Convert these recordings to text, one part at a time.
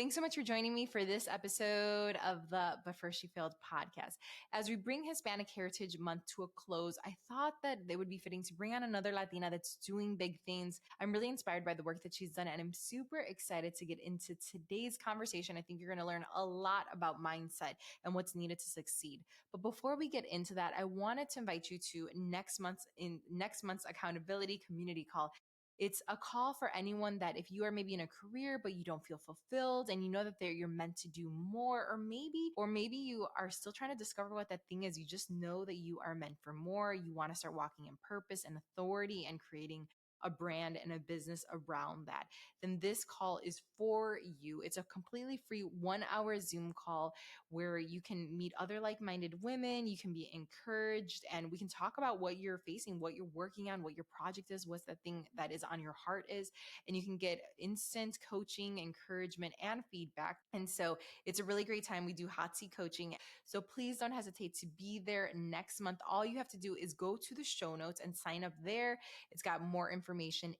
Thanks so much for joining me for this episode of the But First She Failed podcast. As we bring Hispanic Heritage Month to a close, I thought that it would be fitting to bring on another Latina that's doing big things. I'm really inspired by the work that she's done, and I'm super excited to get into today's conversation. I think you're going to learn a lot about mindset and what's needed to succeed. But before we get into that, I wanted to invite you to next month's accountability community call. It's a call for anyone that if you are maybe in a career but you don't feel fulfilled and you know that you're meant to do more, or maybe you are still trying to discover what that thing is. You just know that you are meant for more. You want to start walking in purpose and authority and creating a brand and a business around that. Then this call is for you. It's a completely free 1 hour Zoom call where you can meet other like-minded women, you can be encouraged, and we can talk about what you're facing, what you're working on, what your project is, what's the thing that is on your heart is, and you can get instant coaching, encouragement, and feedback. And so it's a really great time. We do hot seat coaching. So please don't hesitate to be there next month. All you have to do is go to the show notes and sign up there. It's got more information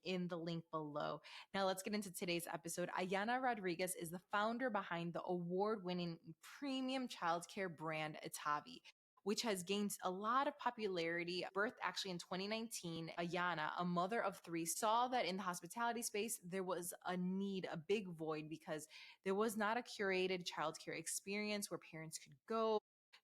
in the link below. Now let's get into today's episode. Ayana Rodriguez is the founder behind the award-winning premium childcare brand ITAVI, which has gained a lot of popularity. Birthed actually in 2019, Ayana, a mother of three, saw that in the hospitality space, there was a need, a big void, because there was not a curated childcare experience where parents could go,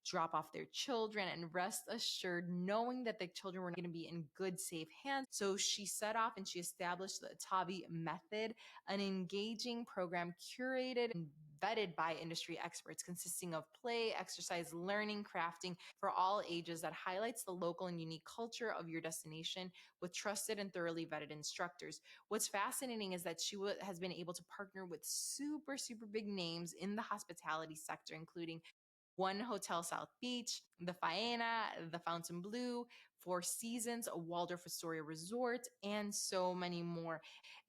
drop off their children, and rest assured knowing that the children were going to be in good, safe hands. So she set off and she established the ITAVI method, an engaging program curated and vetted by industry experts, consisting of play, exercise, learning, crafting for all ages, that highlights the local and unique culture of your destination with trusted and thoroughly vetted instructors. What's fascinating is that she has been able to partner with super, super big names in the hospitality sector, including One Hotel South Beach, the Faena, the Fontainebleau, Four Seasons, a Waldorf Astoria Resort, and so many more.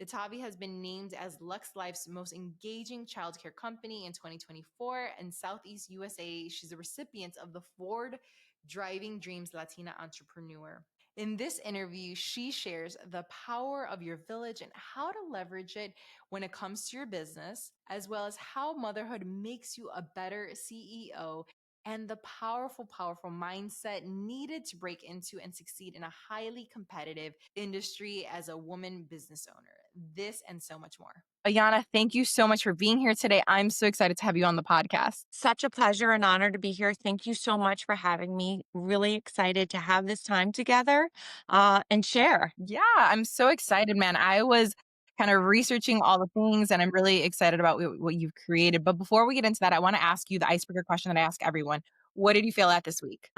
ITAVI has been named as Lux Life's most engaging childcare company in 2024, and Southeast USA, she's a recipient of the Ford Driving Dreams Latina Entrepreneur. In this interview, she shares the power of your village and how to leverage it when it comes to your business, as well as how motherhood makes you a better CEO, and the powerful, powerful mindset needed to break into and succeed in a highly competitive industry as a woman business owner. This and so much more. Ayana, thank you so much for being here today. I'm so excited to have you on the podcast. Such a pleasure and honor to be here. Thank you so much for having me. Really excited to have this time together and share. Yeah, I'm so excited, man. I was kind of researching all the things and I'm really excited about what you've created. But before we get into that, I want to ask you the icebreaker question that I ask everyone. What did you feel at this week?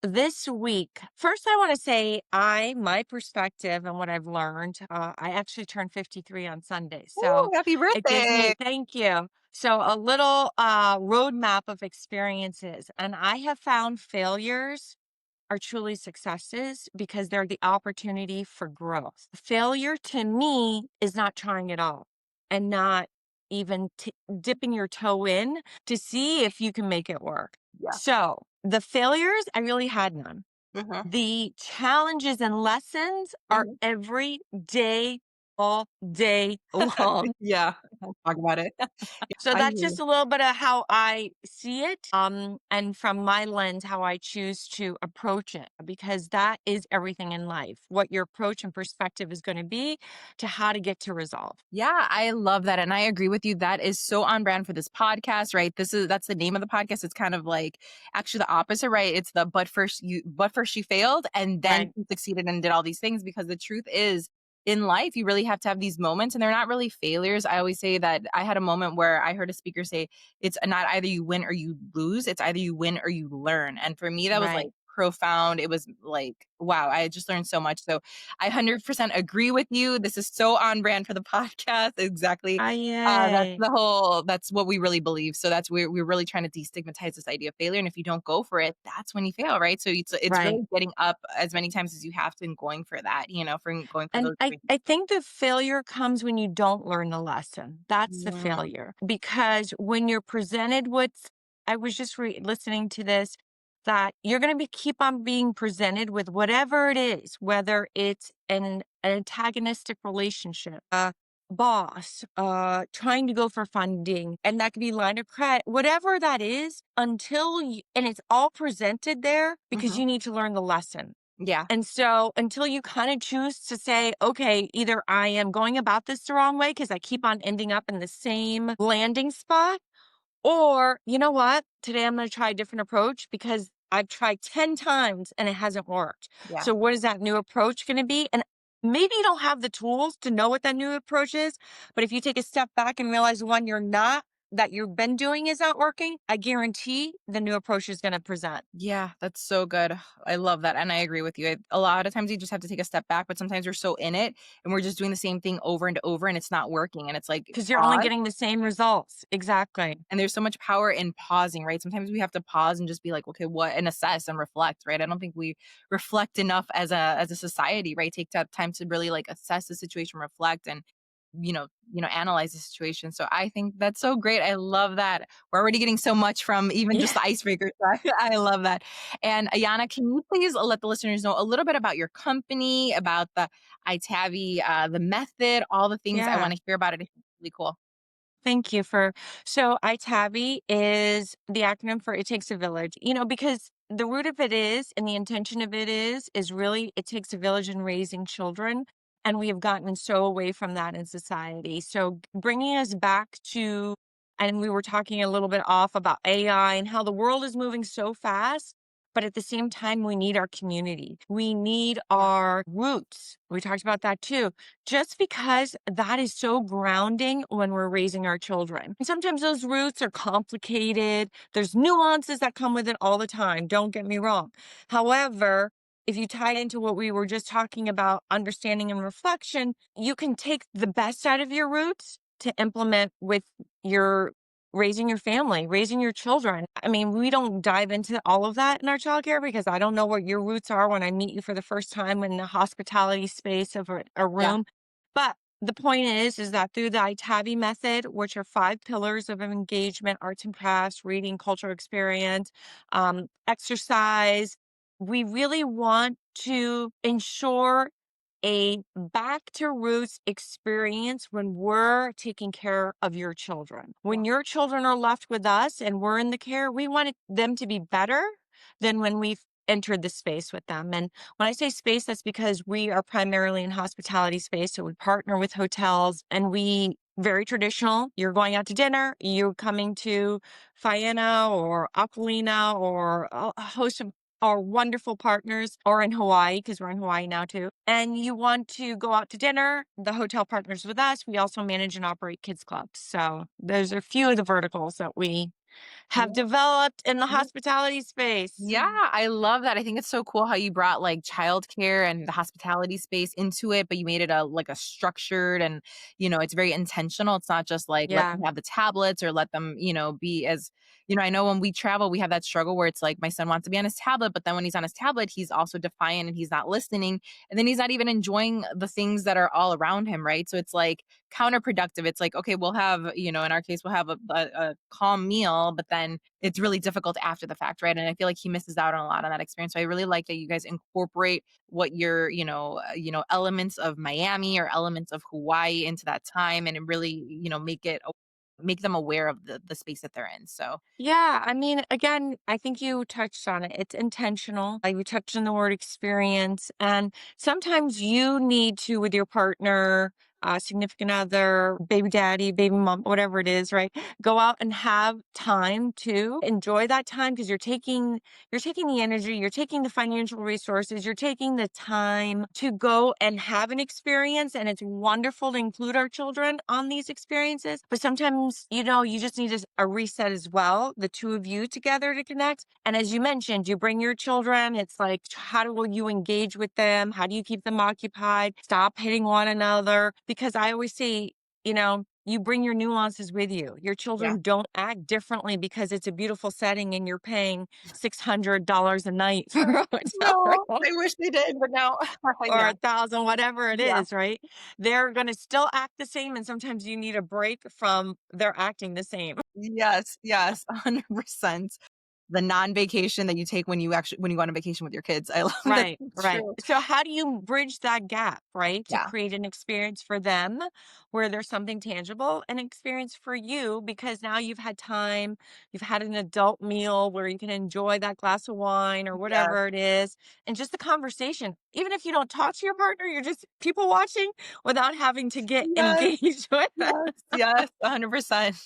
This week, first I want to say my perspective and what I've learned, I actually turned 53 on Sunday. So Oh, happy it gives me, birthday. thank you. So a little roadmap of experiences. And I have found failures are truly successes because they're the opportunity for growth. Failure to me is not trying at all and not even dipping your toe in to see if you can make it work. Yeah. So the failures, I really had none. Mhm, The challenges and lessons are mhm. every day, all day long. Yeah, we'll talk about it. Yeah, So I hear that's you. just a little bit of how I see it, and from my lens, how I choose to approach it, because that is everything in life. What your approach and perspective is going to be to how to get to resolve. Yeah, I love that. And I agree with you. That is so on brand for this podcast, right? That's the name of the podcast. It's kind of like actually the opposite, right? It's the but first she failed and then Right. she succeeded and did all these things, because the truth is in life, you really have to have these moments and they're not really failures. I always say that I had a moment where I heard a speaker say, it's not either you win or you lose, it's either you win or you learn. And for me, that was like Right. profound. It was like, wow, I just learned so much. So I 100% agree with you. This is so on brand for the podcast. Exactly. Yay. That's what we really believe. So we're really trying to destigmatize this idea of failure. And if you don't go for it, that's when you fail, right? So it's Right. really getting up as many times as you have to and going for that, for going for And those I, dreams. I think the failure comes when you don't learn the lesson. That's the Mm, failure. Because when you're presented with, I was just listening to this, that you're going to keep on being presented with whatever it is, whether it's an antagonistic relationship, a boss, trying to go for funding, and that could be line of credit, whatever that is, until you, and it's all presented there because Hmm. you need to learn the lesson. Yeah. And so until you kind of choose to say, okay, either I am going about this the wrong way because I keep on ending up in the same landing spot, or you know what? Today I'm going to try a different approach because I've tried 10 times and it hasn't worked. Yeah. So what is that new approach going to be? And maybe you don't have the tools to know what that new approach is, but if you take a step back and realize the one you're not, that you've been doing is not working, I guarantee the new approach is going to present. Yeah, that's so good. I love that. And I agree with you. A lot of times you just have to take a step back, but sometimes we're so in it and we're just doing the same thing over and over and it's not working. And it's like Because you're only pause. getting the same results. Exactly. And there's so much power in pausing, right? Sometimes we have to pause and just be like, okay, what, and assess and reflect, right? I don't think we reflect enough as a society, right? Take that time to really like assess the situation, reflect, and analyze the situation. So I think that's so great. I love that. We're already getting so much from even just Yeah. the icebreaker. So I love that. And Ayana, can you please let the listeners know a little bit about your company, about the ITAVI, the method, all the things I Yeah. want to hear about it. It's really cool. Thank you for, so ITAVI is the acronym for It Takes a Village, because the root of it is, and the intention of it is really it takes a village in raising children. And we have gotten so away from that in society. So bringing us back to, and we were talking a little bit off about AI and how the world is moving so fast. But at the same time, we need our community. We need Yeah. our roots. We talked about that too, just because that is so grounding when we're raising our children. And sometimes those roots are complicated. There's nuances that come with it all the time. Don't get me wrong. However, if you tie it into what we were just talking about, understanding and reflection, you can take the best out of your roots to implement with your raising your family, raising your children. I mean, we don't dive into all of that in our childcare because I don't know what your roots are when I meet you for the first time in the hospitality space of a Yeah. room. But the point is that through the ITAVI method, which are 5 pillars of engagement, arts and crafts, reading, cultural experience, exercise, we really want to ensure a back to roots experience when we're taking care of your children. Yeah. When your children are left with us and we're in the care, we want them to be better than when we've entered the space with them. And when I say space, that's because we are primarily in hospitality space. So we partner with hotels and we very traditional. You're going out to dinner, you're coming to Fiena or Aquilina or a host of our wonderful partners, or in Hawaii, because we're in Hawaii now too. And you want to go out to dinner, the hotel partners with us. We also manage and operate kids clubs. So those are a few of the verticals that we have developed in the Yeah. hospitality space. Yeah, I love that. I think it's so cool how you brought like childcare and the hospitality space into it, but you made it a structured and it's very intentional. It's not just like let Yeah. them have the tablets or let them, be as I know when we travel, we have that struggle where it's like my son wants to be on his tablet, but then when he's on his tablet, he's also defiant and he's not listening. And then he's not even enjoying the things that are all around him, right? So it's like counterproductive. It's like, okay, we'll have, in our case, we'll have a calm meal, but then it's really difficult after the fact, right? And I feel like he misses out on a lot on that experience. So I really like that you guys incorporate what your, elements of Miami or elements of Hawaii into that time and it really, make them aware of the space that they're in. So Yeah, I mean, again, I think you touched on it. It's intentional. Like you touched on the word experience. And sometimes you need to, with your partner, significant other, baby daddy, baby mom, whatever it is, right? Go out and have time to enjoy that time because you're taking the energy, you're taking the financial resources, you're taking the time to go and have an experience. And it's wonderful to include our children on these experiences. But sometimes, you just need a reset as well, the two of you together to connect. And as you mentioned, you bring your children. It's like, how do you engage with them? How do you keep them occupied? Stop hitting one another. Because I always say, you bring your nuances with you. Your yeah. children don't act differently because it's a beautiful setting and you're paying $600 a night for a hotel No, room I wish they did, but no. or Yeah. 1,000, whatever it Yeah. is, right? They're going to still act the same. And sometimes you need a break from their acting the same. Yes. Yes. 100%. the non-vacation that you take when you go on a vacation with your kids. I love that. Right, It's right. true. So how do you bridge that gap, right? To Yeah. create an experience for them where there's something tangible, an experience for you because now you've had time, you've had an adult meal where you can enjoy that glass of wine or Yes. whatever it is, and just the conversation. Even if you don't talk to your partner, you're just people watching without having to get Yes. engaged with it. Yes. Yes. 100%.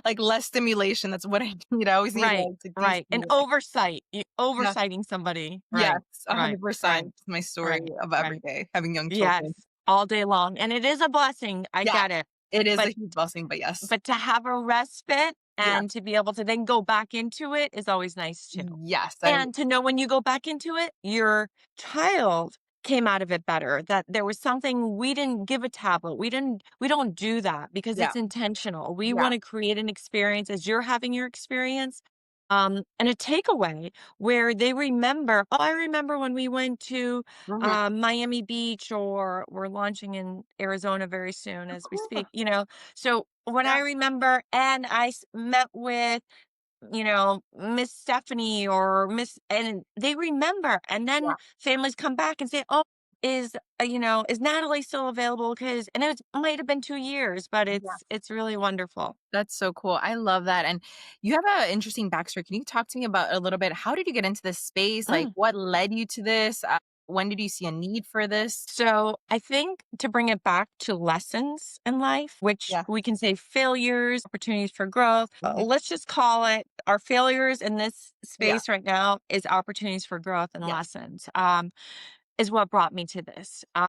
Like less stimulation. That's what I need. I always need Right, like to right. And de-stimulate. oversight, Yeah. oversighting somebody. Yes. Right, right, 100%. right, It's my story right, of right. every day having young Yes, children. all day long, and it is a blessing, I Yeah. get it, It is a but huge blessing, but yes. to have a respite Yeah. and to be able to then go back into it is always nice too. Yes. And to know when you go back into it, your child came out of it better, that there was something we didn't give a tablet. We don't do that because Yeah. it's intentional. We Yeah. want to create an experience as you're having your experience. And a takeaway where they remember, oh, I remember when we went to Mhm. Miami Beach, or we're launching in Arizona very soon Oh, as we cool. speak, you know. So when Yeah. I remember, and met with Miss Stephanie or Miss, and they remember, and then Yeah. families come back and say, "Oh, is Natalie still available?" Because and it might have been 2 years, but Yeah. it's really wonderful. That's so cool. I love that. And you have an interesting backstory. Can you talk to me about a little bit? How did you get into this space? Like, what led you to this? When did you see a need for this? So I think to bring it back to lessons in life, which Yeah. we can say failures, opportunities for growth, Mhm. let's just call it our failures in this Yeah. space right now is opportunities for growth and Yes. lessons. Is what brought me to this. I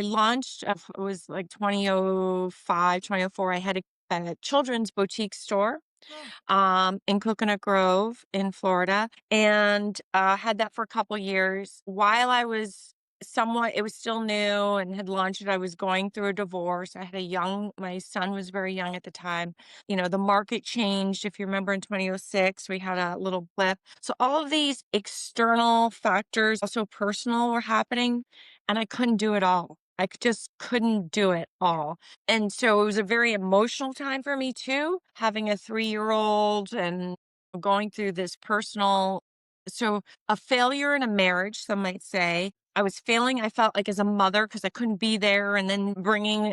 launched, it was like 2005, 2004. I had a children's boutique store Oh, in Coconut Grove in Florida, and had that for a couple years while I was somewhat, it was still new and had launched it. I was going through a divorce. I had my son was very young at the time. The market changed. If you remember in 2006, we had a little blip. So all of these external factors, also personal, were happening, and I couldn't do it all. Just couldn't do it all. And so it was a very emotional time for me too, having a 3-year-old and going through this personal. So a failure in a marriage, some might say. I was failing, I felt like as a mother because I couldn't be there. And then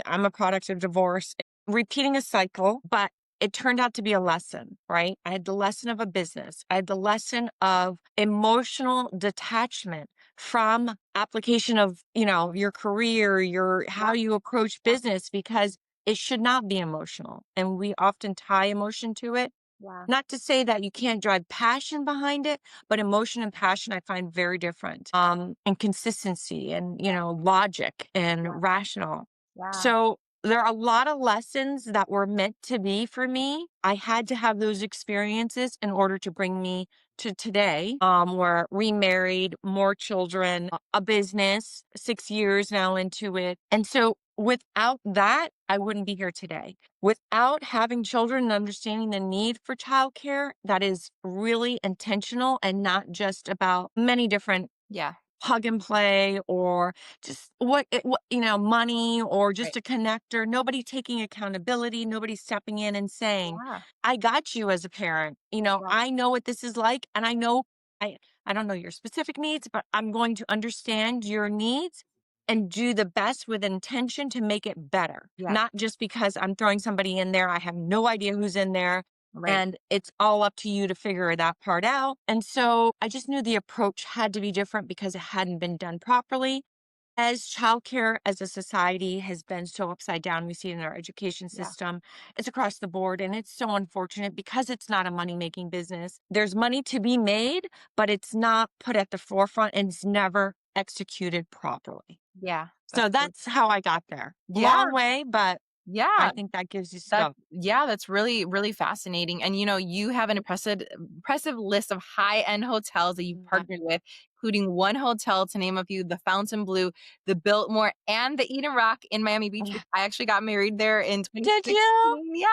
I'm a product of divorce, repeating a cycle, but it turned out to be a lesson, right? I had the lesson of a business. I had the lesson of emotional detachment from application of, your career, yeah. how you approach Yeah. business, because it should not be emotional. And we often tie emotion to it. Yeah. Not to say that you can't drive passion behind it, but emotion and passion I find very different. And consistency and, logic and Yeah. rational. Yeah. So there are a lot of lessons that were meant to be for me. I had to have those experiences in order to bring me to today. We're remarried, more children, a business, 6 years now into it. And so without that, I wouldn't be here today. Without having children and understanding the need for childcare that is really intentional and not just about many different Yeah. plug and play or just money or Right. just a connector, nobody taking accountability, nobody stepping in and saying, Yeah. I got you as a parent. Yeah. I know what this is like, and I I don't know your specific needs, but I'm going to understand your needs and do the best with intention to make it better. Yeah. Not just because I'm throwing somebody in there. I have no idea who's in there. Right. And it's all up to you to figure that part out. And so I just knew the approach had to be different because it hadn't been done properly. As childcare as a society has been so upside down, we see it in our education Yeah. system, it's across the board. And it's so unfortunate because it's not a money making business. There's money to be made, but it's not put at the forefront and it's never executed properly. Yeah. So that's how I got there. Yeah. Long way, but I Yeah. think that gives you scope. That's really, really fascinating. And you have an impressive list of high-end hotels that you've Yeah. partnered with. including one hotel to name a few, the Fontainebleau, the Biltmore, and the Eden Rock in Miami Beach, which I actually got married there in Did you? 2016. Yeah,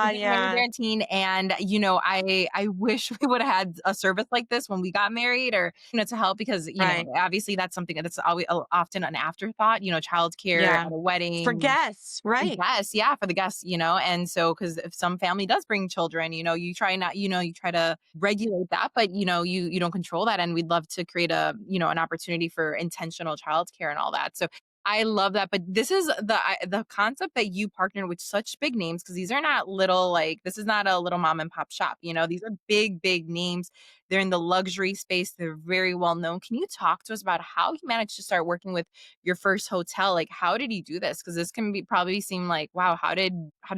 we got married Yeah, there in teen, and, you know, I wish we would've had a service like this when we got married or, you know, to help because, you know, right. obviously that's something that's always often an afterthought, you know, childcare Yeah. at a For wedding. guests, right. Yes, yeah, for the guests, you know, and so because if some family does bring children, you know, you try not you try to regulate that, but, you know, you don't control that, and we'd love to create a, you know, an opportunity for intentional childcare and all that, so I love that, but this is the concept that you partnered with such big names because these are not little, like this is not a little mom and pop shop, you know, these are big, big names. They're in the luxury space, they're very well known. Can you talk to us about how you managed to start working with your first hotel? Like, how did you do this? Because this can be probably seem like, wow, how did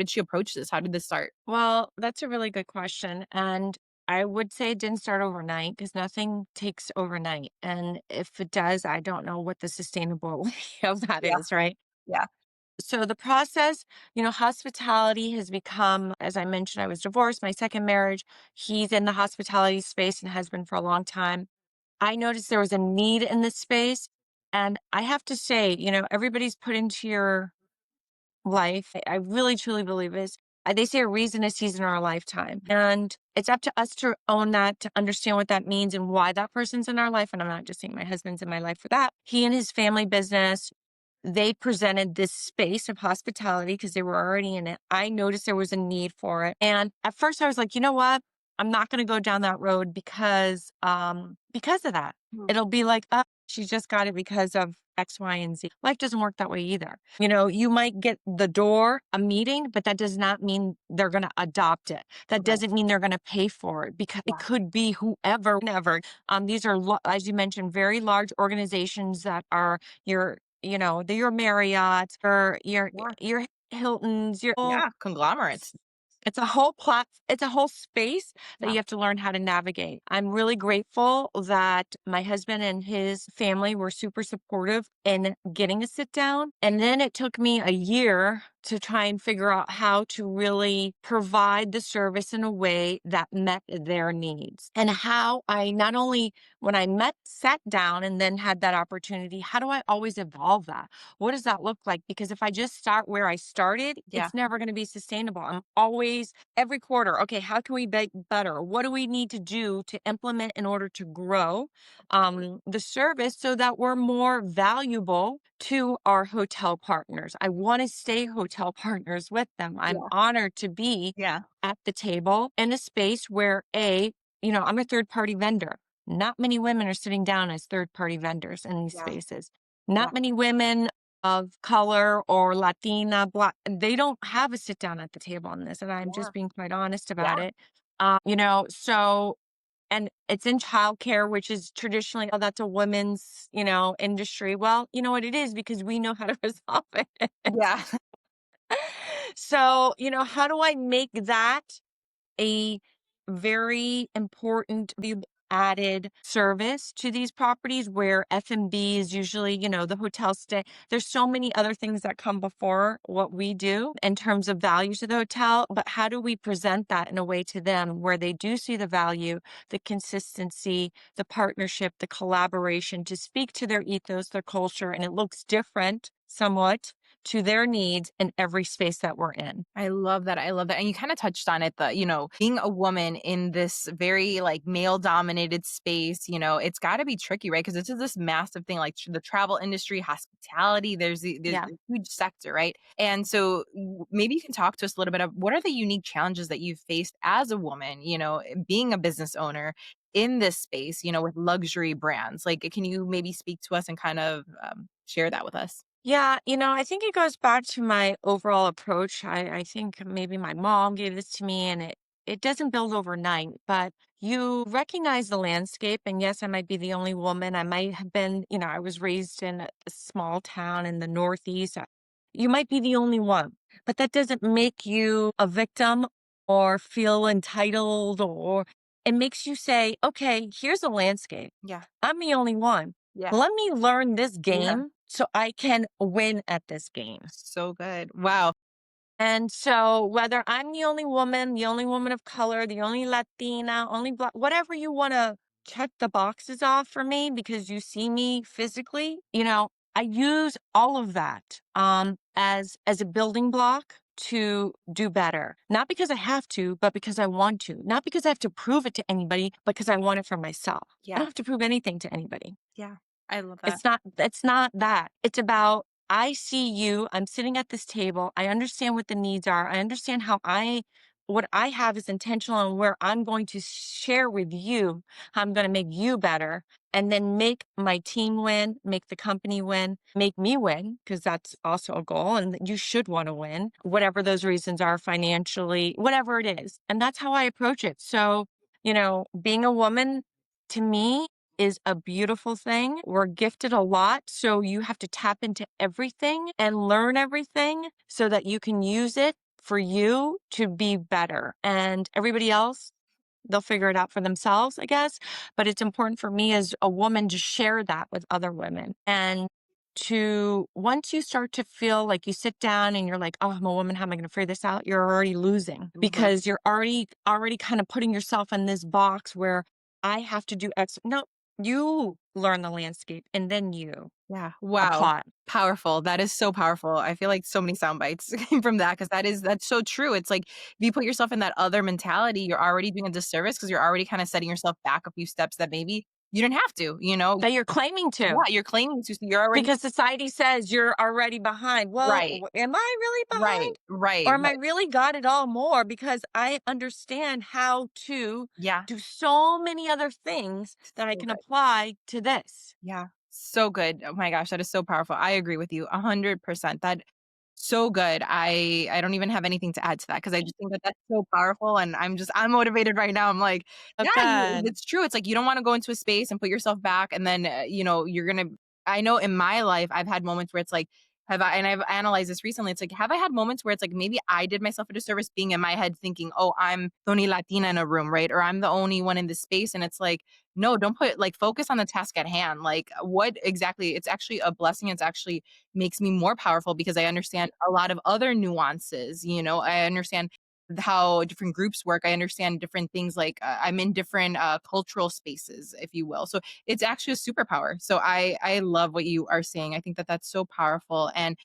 she approach this? How did this start? Well, that's a really good question. And I would say it didn't start overnight because nothing takes overnight. And if it does, I don't know what the sustainability of that Yeah, is, right? yeah, So the process, hospitality has become, as I mentioned, I was divorced, my second marriage. He's in the hospitality space and has been for a long time. I noticed there was a need in this space. And I have to say, everybody's put into your life. I really truly believe is they say a reason, a season, or a lifetime. And it's up to us to own that, to understand what that means and why that person's in our life. And I'm not just saying my husband's in my life for that. He and his family business, they presented this space of hospitality because they were already in it. I noticed there was a need for it. And at first I was like, you know what? I'm not going to go down that road because of that. mm, It'll be like, oh, she just got it because of X, Y, and Z. Life doesn't work that way either. You might get the door, a meeting, but that does not mean they're going to adopt it. That right, doesn't mean they're going to pay for it because it yeah, could be whoever, whenever. These are, as you mentioned, very large organizations that are they're your Marriott's or yeah, your Hilton's, your yeah, conglomerates. it's a whole space that Yeah, you have to learn how to navigate. I'm really grateful that my husband and his family were super supportive in getting a sit down. And then it took me a year to try and figure out how to really provide the service in a way that met their needs. And how I not only when I sat down and then had that opportunity, how do I always evolve that? What does that look like? Because if I just start where I started, yeah, it's never going to be sustainable. I'm always every quarter, okay, how can we make better? What do we need to do to implement in order to grow the service so that we're more valuable to our hotel partners? I want to stay hotel partners with them. I'm yeah, honored to be yeah, at the table in a space where I'm a third party vendor. Not many women are sitting down as third party vendors in these yeah, spaces. yeah, Not many women of color or Latina, Black, they don't have a sit down at the table on this. And I'm yeah, just being quite honest about yeah, it. So, and it's in childcare, which is traditionally, oh, that's a women's, industry. Well, you know what it is because we know how to resolve it. yeah. So, how do I make that a very important value added service to these properties where F&B is usually, the hotel stay. There's so many other things that come before what we do in terms of value to the hotel, but how do we present that in a way to them where they do see the value, the consistency, the partnership, the collaboration to speak to their ethos, their culture, and it looks different somewhat to their needs in every space that we're in. I love that. I love that. And you kind of touched on it, you know, being a woman in this very like male dominated space, you know, it's got to be tricky, right? Because this is this massive thing like the travel industry, hospitality, there's Yeah. a huge sector, right? And so maybe you can talk to us a little bit of what are the unique challenges that you've faced as a woman, you know, being a business owner in this space, you know, with luxury brands. Like, can you maybe speak to us and kind of share that with us? Yeah, I think it goes back to my overall approach. I think maybe my mom gave this to me and it doesn't build overnight, but you recognize the landscape. And yes, I might be the only woman. I might have been, I was raised in a small town in the Northeast. You might be the only one, but that doesn't make you a victim or feel entitled, or it makes you say, okay, here's a landscape. Yeah. I'm the only one. Yeah. Let me learn this Yeah. game so I can win at this game. So good. Wow. And so whether I'm the only woman of color, the only Latina, only Black, whatever you want to check the boxes off for me because you see me physically, I use all of that as a building block to do better. Not because I have to, but because I want to. Not because I have to prove it to anybody, because I want it for myself. I Yeah. don't have to prove anything to anybody. Yeah. I love that. It's not that. It's about I see you, I'm sitting at this table, I understand what the needs are. I understand what I have is intentional and where I'm going to share with you how I'm going to make you better and then make my team win, make the company win, make me win, because that's also a goal. And you should want to win, whatever those reasons are financially, whatever it is. And that's how I approach it. So, being a woman to me is a beautiful thing. We're gifted a lot. So you have to tap into everything and learn everything so that you can use it for you to be better. And everybody else, they'll figure it out for themselves, I guess. But it's important for me as a woman to share that with other women. And once you start to feel like you sit down and you're like, oh, I'm a woman, how am I going to figure this out? You're already losing Right. because you're already kind of putting yourself in this box where I have to do X. No, you learn the landscape and then you Yeah. Wow. apply. Powerful. That is so powerful. I feel like so many sound bites came from that because that's so true. It's like if you put yourself in that other mentality, you're already doing a disservice because you're already kind of setting yourself back a few steps that maybe you didn't have to, you know? That you're claiming Yeah, to. you're claiming to, so you're already Because society says you're already behind. Well, right, am I really right, behind? right, Or am I right. really got it all more because I understand how to Yeah. do so many other things that I So can good. apply to this? Yeah. So good. Oh my gosh, that is so powerful. I agree with you 100%. That so good. I don't even have anything to add to that because I just think that that's so powerful and I'm motivated right now. I'm like, Oh, yeah, good. it's true. It's like you don't want to go into a space and put yourself back and then you're going to I know in my life I've had moments where it's like I've analyzed this recently. It's like, have I had moments where it's like maybe I did myself a disservice being in my head thinking, oh, I'm the only Latina in a room, right? Or I'm the only one in this space. And it's like, no, don't focus on the task at hand. Like, what exactly? It's actually a blessing. It's actually makes me more powerful because I understand a lot of other nuances. I understand how different groups work. I understand different things I'm in different cultural spaces, if you will. So it's actually a superpower. So I love what you are saying. I think that that's so powerful. And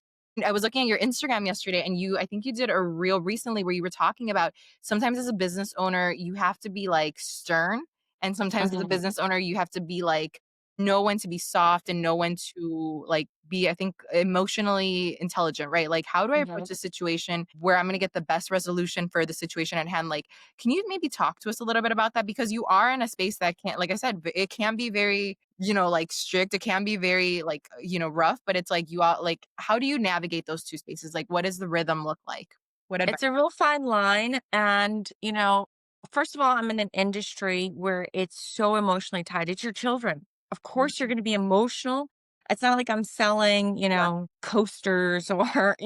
I was looking at your Instagram yesterday and I think you did a reel recently where you were talking about sometimes as a business owner, you have to be like stern. And sometimes as a Mhm. business owner, you have to be like, know when to be soft and know when to like be, I think, emotionally intelligent, right? Like, how do I Mhm. approach a situation where I'm going to get the best resolution for the situation at hand? Like, can you maybe talk to us a little bit about that? Because you are in a space that can't, like I said, it can be very, like strict. It can be very like, rough, but it's like you are like, how do you navigate those two spaces? Like, what does the rhythm look like? What advice? It's a real fine line. And, first of all, I'm in an industry where it's so emotionally tied. It's your children. Of course, you're going to be emotional. It's not like I'm selling, Yeah. coasters or,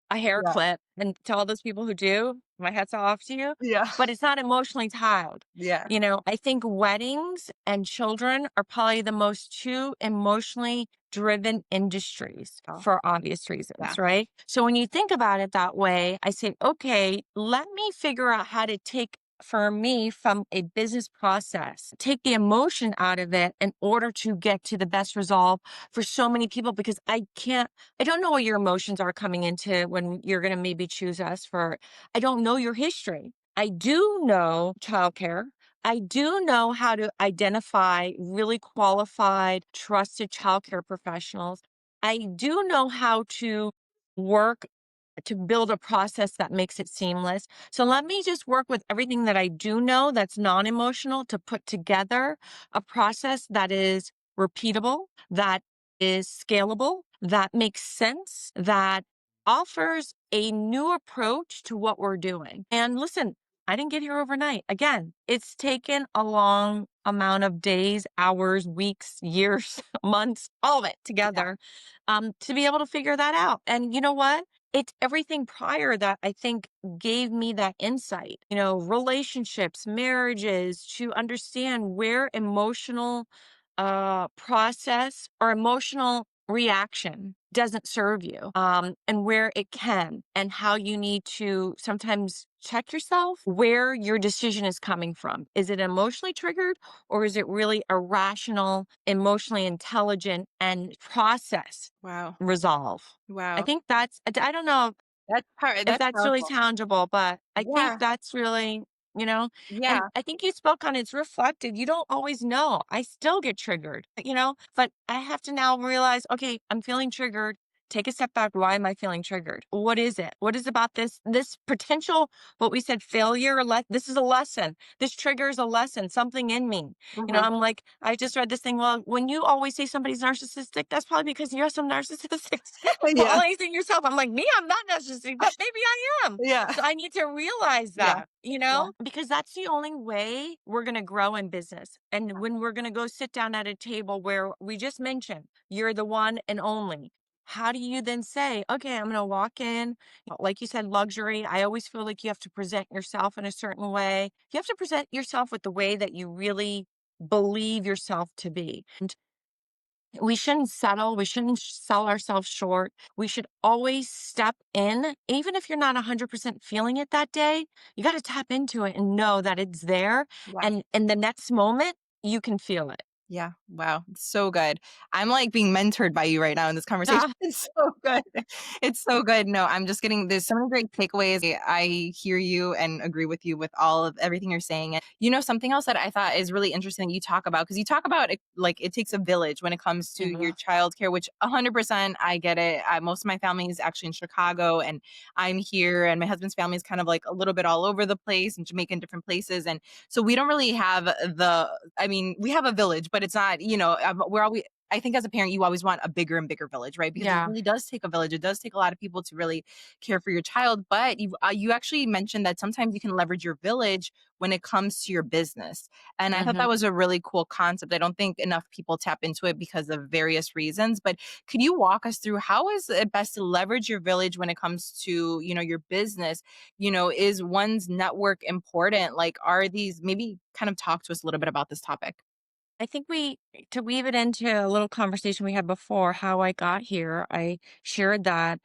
a hair Yeah. clip. And to all those people who do, my hat's off to you. Yeah. But it's not emotionally tied. Yeah. I think weddings and children are probably the most two emotionally driven industries Oh, for obvious yeah. reasons, right? So when you think about it that way, I say, okay, let me figure out how to take for me from a business process, take the emotion out of it in order to get to the best result for so many people because I don't know what your emotions are coming into when you're going to maybe choose us I don't know your history. I do know childcare. I do know how to identify really qualified, trusted childcare professionals. I do know how to work to build a process that makes it seamless. So let me just work with everything that I do know that's non emotional to put together a process that is repeatable, that is scalable, that makes sense, that offers a new approach to what we're doing. And listen, I didn't get here overnight. Again, it's taken a long amount of days, hours, weeks, years, months, all of it Yeah. together to be able to figure that out. And you know what? It's everything prior that I think gave me that insight, relationships, marriages, to understand where emotional process or emotional reaction doesn't serve you, and where it can, and how you need to sometimes check yourself where your decision is coming from. Is it emotionally triggered, or is it really a rational, emotionally intelligent, and process Wow. resolve? I Wow. think I don't know if That's that's really powerful. tangible, but I think Yeah. that's really, you know, and Yeah. I think you spoke on it's reflective. You don't always know. I still get triggered, but I have to now realize, okay, I'm feeling triggered. Take a step back. Why am I feeling triggered? What is it? What is about this potential, what we said, failure? This is a lesson. This triggers a lesson, something in me. Mhm. I'm like, I just read this thing. Well, when you always say somebody's narcissistic, that's probably because you have some narcissistic Yeah. qualities in yourself. I'm like, me, I'm not narcissistic, but maybe I am. Yeah. So I need to realize Yeah. that, Yeah. because that's the only way we're going to grow in business. And when we're going to go sit down at a table where we just mentioned you're the one and only, how do you then say, okay, I'm going to walk in, like you said, luxury. I always feel like you have to present yourself in a certain way. You have to present yourself with the way that you really believe yourself to be. And we shouldn't settle. We shouldn't sell ourselves short. We should always step in. Even if you're not 100% feeling it that day, you got to tap into it and know that it's there. Yeah. And in the next moment, you can feel it. Yeah. Wow. So good. I'm like being mentored by you right now in this conversation. Ah, It's so good. It's so good. No, I'm just getting there's so many great takeaways. I hear you and agree with you with all of everything you're saying. And something else that I thought is really interesting that you talk about, because you talk about it like it takes a village when it comes to your mhm. childcare, which 100% I get it. Most of my family is actually in Chicago and I'm here, and my husband's family is kind of like a little bit all over the place in Jamaica and different places. And so we don't really have we have a village, but it's not, we're always, I think as a parent, you always want a bigger and bigger village, right? Because it Yeah. really does take a village. It does take a lot of people to really care for your child. But you actually mentioned that sometimes you can leverage your village when it comes to your business. And I thought Hmm. that was a really cool concept. I don't think enough people tap into it because of various reasons. But could you walk us through how is it best to leverage your village when it comes to, your business? Is one's network important? Like, are these, maybe kind of talk to us a little bit about this topic? I think to weave it into a little conversation we had before, how I got here, I shared that,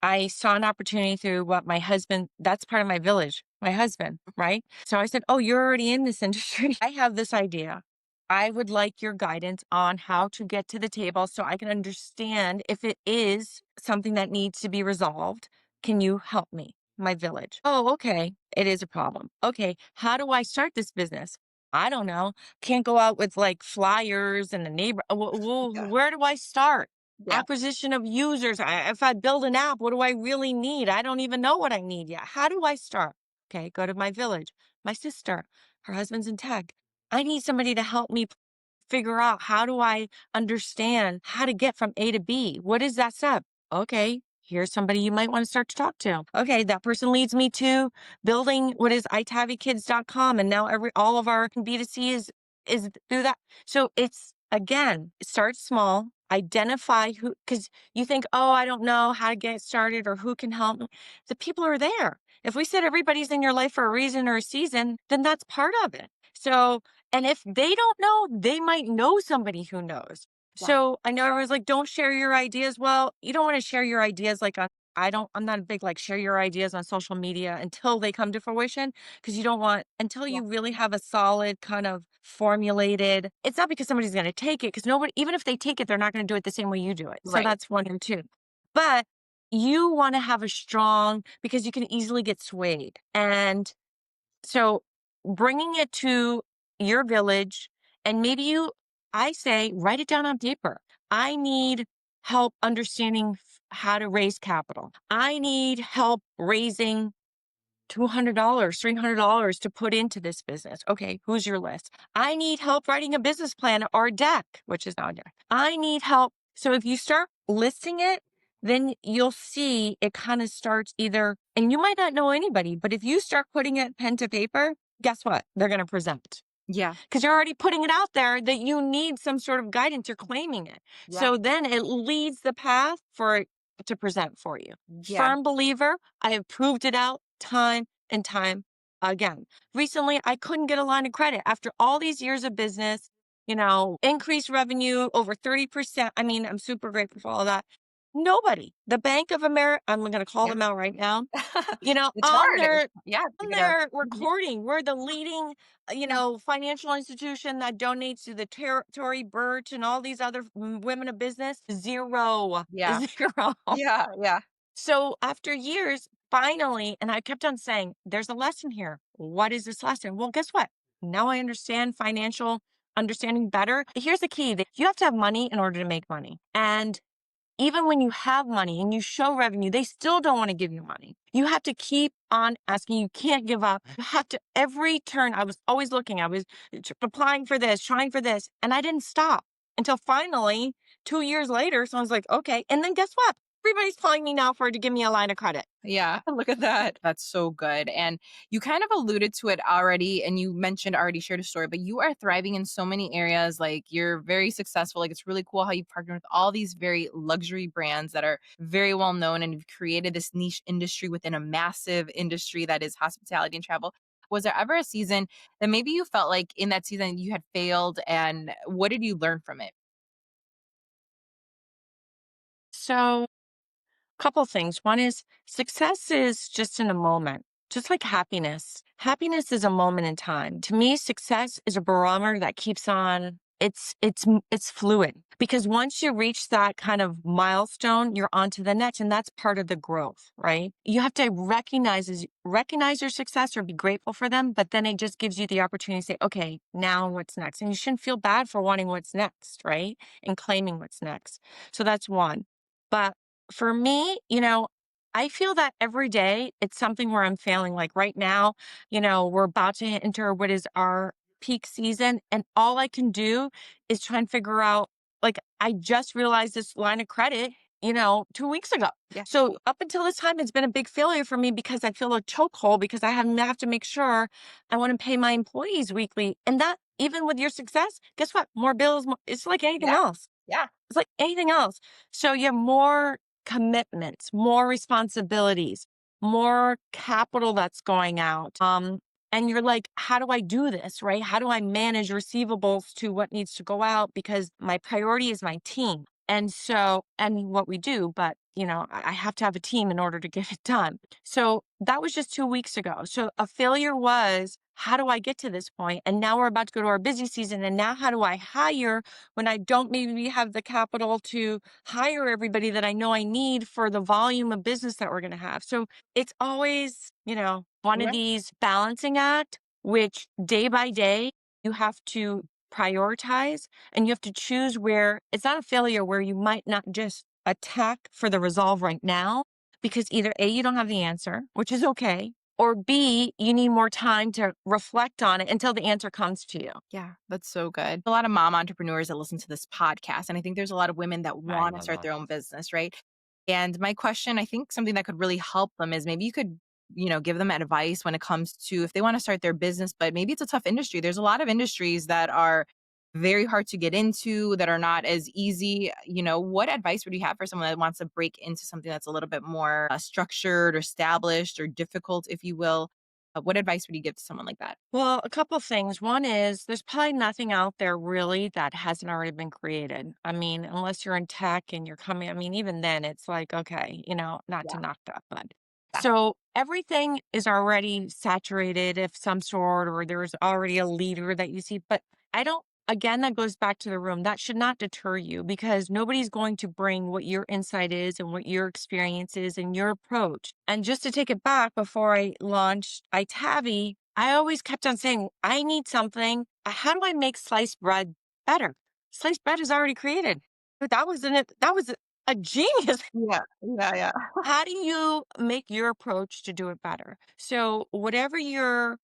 I saw an opportunity through what my husband, that's part of my village, my husband, right? So I said, oh, you're already in this industry. I have this idea. I would like your guidance on how to get to the table so I can understand if it is something that needs to be resolved. Can you help me? My village. Oh, okay. It is a problem. Okay. How do I start this business? I don't know. Can't go out with like flyers and the neighbor. Yeah. Where do I start? Yeah. Acquisition of users. If I build an app, what do I really need? I don't even know what I need yet. How do I start? Okay, go to my village. My sister, her husband's in tech. I need somebody to help me figure out, how do I understand how to get from A to B? What is that step? Okay, here's somebody you might want to start to talk to. Okay, that person leads me to building what is itavikids.com, and now all of our B2C is through that. So it's, again, start small, identify who, because you think, oh, I don't know how to get started or who can help me. The people are there. If we said everybody's in your life for a reason or a season, then that's part of it. So, and if they don't know, they might know somebody who knows. Yeah. So I know everyone's like, don't share your ideas. Well, you don't want to share your ideas like I'm not a big like share your ideas on social media until they come to fruition, because you don't want, until Yeah. you really have a solid kind of formulated, it's not because somebody's going to take it, because nobody, even if they take it, they're not going to do it the same way you do it. So Right. that's one and two. But you want to have a strong, because you can easily get swayed. And so bringing it to your village, and maybe I say, write it down on paper. I need help understanding how to raise capital. I need help raising $200, $300 to put into this business. Okay, who's your list? I need help writing a business plan or a deck, which is not deck. I need help. So if you start listing it, then you'll see it kind of starts either, and you might not know anybody, but if you start putting it pen to paper, guess what? They're going to present, Yeah. because you're already putting it out there that you need some sort of guidance. You're claiming it. Yeah. So then it leads the path for it to present for you. Yeah. Firm believer. I have proved it out time and time again. Recently, I couldn't get a line of credit after all these years of business. increased revenue over 30%. I mean, I'm super grateful for all that. Nobody, the Bank of America, I'm going to call Yeah. them out right now, It's on hard. their Yeah, to on get a their mhm, recording, we're the leading, yeah, financial institution that donates to the Tory Burch and all these other women of business. Zero, yeah, zero. yeah, yeah, So after years, finally, and I kept on saying, there's a lesson here. What is this lesson? Well, guess what? Now I understand financial understanding better. Here's the key that you have to have money in order to make money. And even when you have money and you show revenue, they still don't want to give you money. You have to keep on asking. You can't give up. You have to, every turn, I was always looking, I was applying for this, trying for this, and I didn't stop until finally 2 years later. So I was like, okay. And then guess what? Everybody's calling me now to give me a line of credit. yeah. Look at that. That's so good. And you kind of alluded to it already, and you mentioned already shared a story, but you are thriving in so many areas. Like you're very successful. Like it's really cool how you partner with all these very luxury brands that are very well known, and you've created this niche industry within a massive industry that is hospitality and travel. Was there ever a season that maybe you felt like in that season you had failed, and what did you learn from it? So couple things. One is success is just in a moment, just like happiness. Happiness is a moment in time. To me, success is a barometer that keeps on. It's fluid because once you reach that kind of milestone, you're on to the next, and that's part of the growth, right? You have to recognize your success or be grateful for them, but then it just gives you the opportunity to say, okay, now what's next? And you shouldn't feel bad for wanting what's next, right? And claiming what's next. So that's one. But for me, I feel that every day it's something where I'm failing. Like right now, we're about to enter what is our peak season. And all I can do is try and figure out, like, I just realized this line of credit, 2 weeks ago. Yeah. So up until this time, it's been a big failure for me because I feel a chokehold because I have to make sure I want to pay my employees weekly. And that, even with your success, guess what? More bills, it's like anything Yeah. else. Yeah. It's like anything else. So you have more commitments, more responsibilities, more capital that's going out. And you're like, how do I do this, right? How do I manage receivables to what needs to go out? Because my priority is my team. And so, and what we do, but I have to have a team in order to get it done. So that was just 2 weeks ago. So a failure was, how do I get to this point? And now we're about to go to our busy season. And now how do I hire when I don't maybe have the capital to hire everybody that I know I need for the volume of business that we're going to have? So it's always, one of Right. these balancing act, which day by day you have to prioritize and you have to choose where it's not a failure where you might not just attack for the resolve right now because either A, you don't have the answer, which is okay, or B, you need more time to reflect on it until the answer comes to you. Yeah, that's so good. A lot of mom entrepreneurs that listen to this podcast, and I think there's a lot of women that I want to love start that. their own business, right? And my question, I think something that could really help them is maybe you could, give them advice when it comes to if they want to start their business, but maybe it's a tough industry. There's a lot of industries that are very hard to get into, that are not as easy. What advice would you have for someone that wants to break into something that's a little bit more structured or established or difficult, if you will? What advice would you give to someone like that? Well, a couple of things. One is there's probably nothing out there really that hasn't already been created. I mean, unless you're in tech and you're coming, I mean, even then it's like, okay, not to Yeah. knock that, but Yeah. so everything is already saturated of some sort, or there's already a leader that you see. But I don't, again, that goes back to the room. That should not deter you because nobody's going to bring what your insight is and what your experience is and your approach. And just to take it back before I launched ITAVI, I always kept on saying, I need something. How do I make sliced bread better? Sliced bread is already created. But that wasn't it. That was a genius. Yeah. Yeah. Yeah. How do you make your approach to do it better? So whatever your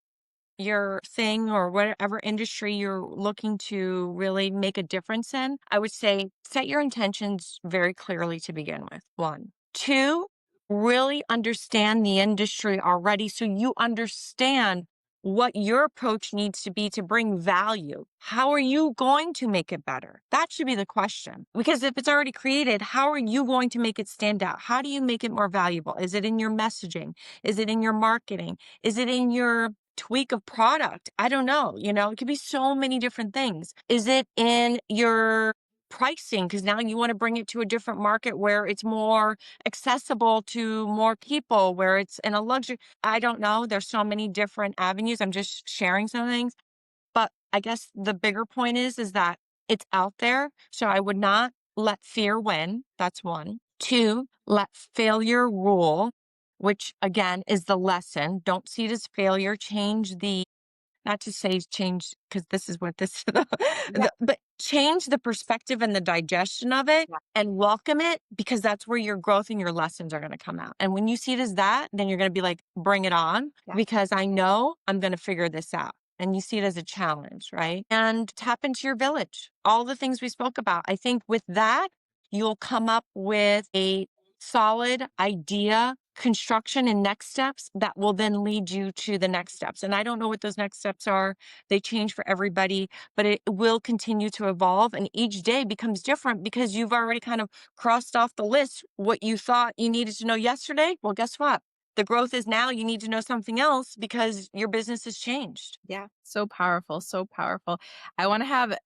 thing or whatever industry you're looking to really make a difference in, I would say set your intentions very clearly to begin with. One. Two, really understand the industry already so you understand what your approach needs to be to bring value. How are you going to make it better? That should be the question. Because if it's already created, how are you going to make it stand out? How do you make it more valuable? Is it in your messaging? Is it in your marketing? Is it in your tweak of product? I don't know. It could be so many different things. Is it in your pricing? Because now you want to bring it to a different market where it's more accessible to more people, where it's in a luxury. I don't know. There's so many different avenues. I'm just sharing some things. But I guess the bigger point is that it's out there. So I would not let fear win. That's one. Two, let failure rule, which again is the lesson. Don't see it as failure. Change the, not to say change, because this is what this, Yeah. but change the perspective and the digestion of it Yeah. and welcome it, because that's where your growth and your lessons are going to come out. And when you see it as that, then you're going to be like, bring it on, Yeah. because I know I'm going to figure this out. And you see it as a challenge, right? And tap into your village. All the things we spoke about. I think with that, you'll come up with a solid idea, construction, and next steps that will then lead you to the next steps. And I don't know what those next steps are. They change for everybody, but it will continue to evolve. And each day becomes different because you've already kind of crossed off the list what you thought you needed to know yesterday. Well, guess what? The growth is now you need to know something else because your business has changed. Yeah. So powerful. So powerful. I want to have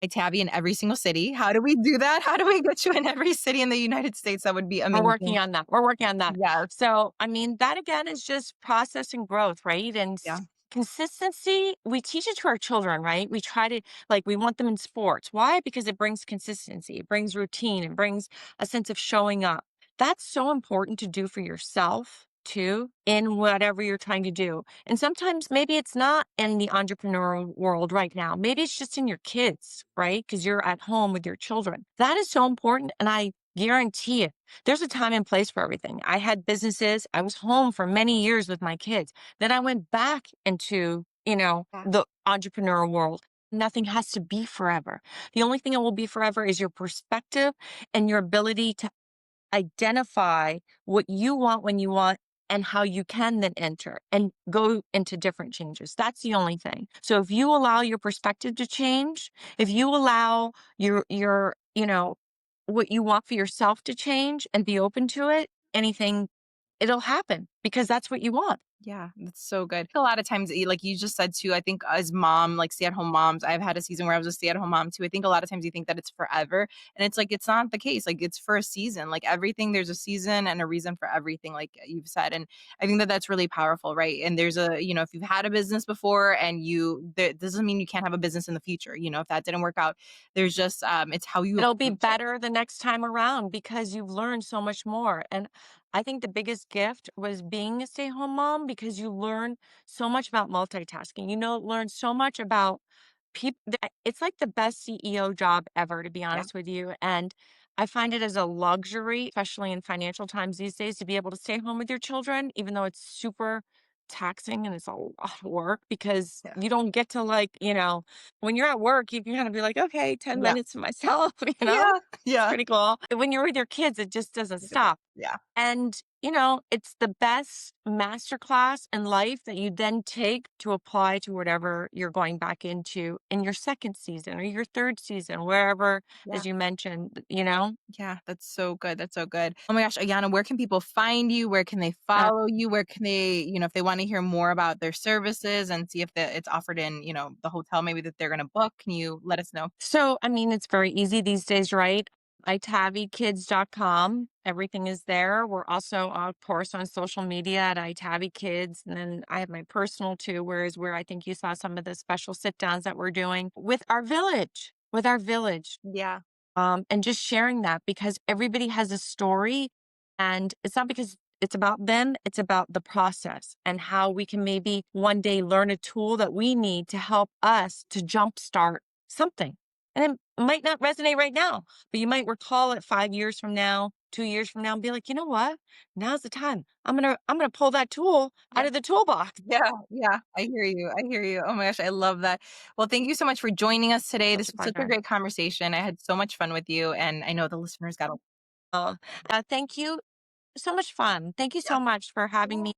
ITAVI in every single city. How do we do that? How do we get you in every city in the United States? That would be We're working amazing. on that. We're working on that. Yes. So, I mean, that again is just process and growth, right? And Yeah. consistency, we teach it to our children, right? We try to, like, we want them in sports. Why? Because it brings consistency, it brings routine, it brings a sense of showing up. That's so important to do for yourself too, in whatever you're trying to do. And sometimes maybe it's not in the entrepreneurial world right now. Maybe it's just in your kids, right? Because you're at home with your children. That is so important. And I guarantee it. There's a time and place for everything. I had businesses. I was home for many years with my kids. Then I went back into, Yeah. the entrepreneurial world. Nothing has to be forever. The only thing that will be forever is your perspective and your ability to identify what you want when you want and how you can then enter and go into different changes. That's the only thing. So if you allow your perspective to change, if you allow your, what you want for yourself to change and be open to it, anything, it'll happen because that's what you want. Yeah, that's so good. A lot of times, like you just said too, I think as mom, like stay-at-home moms, I've had a season where I was a stay-at-home mom too. I think a lot of times you think that it's forever, and it's like it's not the case. Like it's for a season. Like everything, there's a season and a reason for everything, like you've said. And I think that that's really powerful, right? And there's if you've had a business before and that doesn't mean you can't have a business in the future. If that didn't work out, there's just it's how you It'll be approach it. better the next time around because you've learned so much more. And I think the biggest gift was being a stay-at-home mom because you learn so much about multitasking. Learn so much about people. It's like the best CEO job ever, to be Yeah, honest with you. And I find it as a luxury, especially in financial times these days, to be able to stay home with your children, even though it's super taxing and it's a lot of work because yeah, you don't get to, like, when you're at work, you can kind of be like, okay, 10 yeah, minutes to myself, yeah, It's yeah. pretty cool. When you're with your kids, it just doesn't stop. Yeah. And, it's the best masterclass in life that you then take to apply to whatever you're going back into in your second season or your third season, wherever, Yeah. as you mentioned, Yeah, that's so good. That's so good. Oh my gosh, Ayana, where can people find you? Where can they Uh, follow you? Where can they, if they want to hear more about their services and see if it's offered in, the hotel maybe that they're going to book, can you let us know? So, I mean, it's very easy these days, right? itavikids.com. Everything is there. We're also, of course, on social media at Itavi Kids. And then I have my personal too, where I think you saw some of the special sit downs that we're doing with our village. Yeah. And just sharing that because everybody has a story and it's not because it's about them, it's about the process and how we can maybe one day learn a tool that we need to help us to jumpstart something. And it might not resonate right now, but you might recall it 5 years from now, 2 years from now, and be like, you know what? Now's the time. I'm gonna pull that tool Yeah. out of the toolbox. Yeah. Yeah. I hear you. I hear you. Oh my gosh, I love that. Well, thank you so much for joining us today. Such This a was such a pleasure. great conversation. I had so much fun with you, and I know the listeners got a Thank you. So much fun. Thank you yeah. so much for having me.